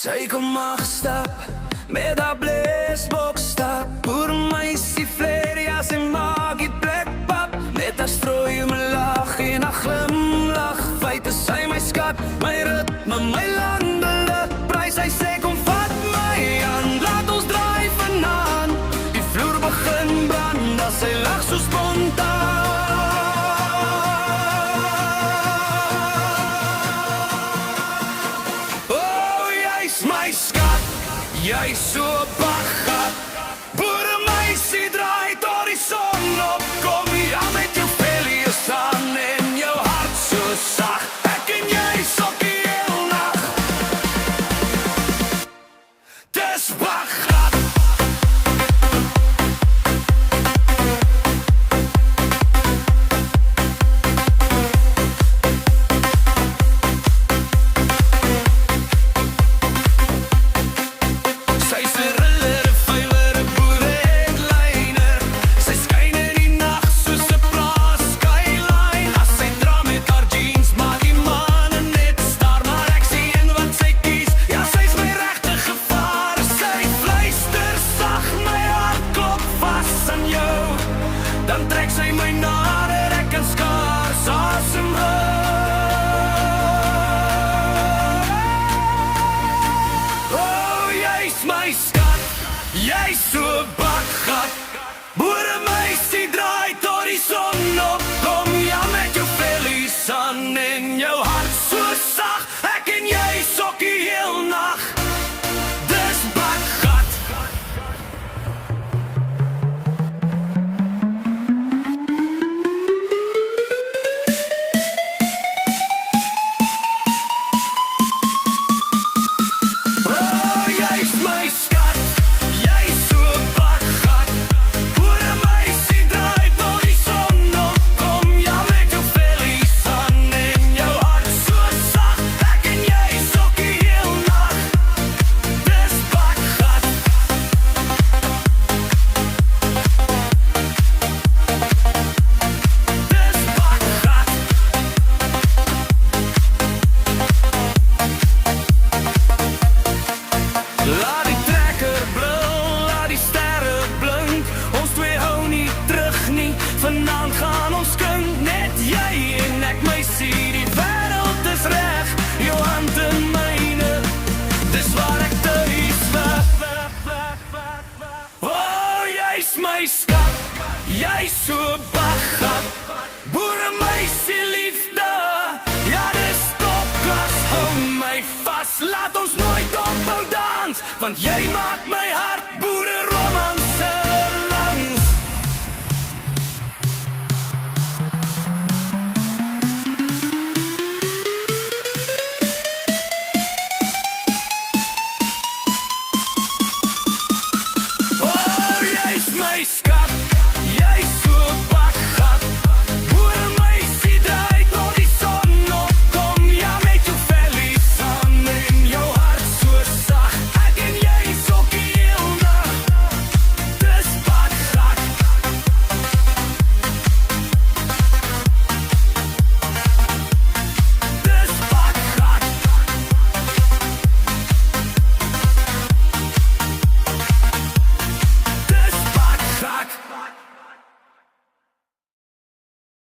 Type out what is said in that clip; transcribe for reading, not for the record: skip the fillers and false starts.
Sy kom agstap met haar blesbokstap. Boermeisie vleer, ja sy maak die plek pap. Met haar strooi my lag en haar glimlach. Feit is sy my skat, my ritme, my landele prys. Hy sê kom vat my aan, laat ons draai vanaand. Die vloer begin brand, as sy lag so spontaan. My skat, jy so baggat. Boermeisie draai tot die son opkom. Ja, met jou vellies aan en jou hart so sag. Ek en jy sokkie heel nag. Dis baggat. Dan trek sy my nader, ek kan skaars asemhou. Oh, jy's my skat, jy's so baggat. Boermeisie draai tot die son opkom. Ja, met jou vellies aan en jou hart so sag. Ek en jy sokkie heel nag. Dis baggat. Laat die trekker brul, laat die sterre blink. Ons twee hou nie terug nie, vanaand gaan ons kink. Net jy en ek, meisie, die wêreld is reg. Jou hand in myne, dis waar ek thuis oh, jy's my skat, jy's so baggat. Boermeisie liefde, ja dis topklas. Hou my vas, laat ons nooit ophou dans, want jy maak my hart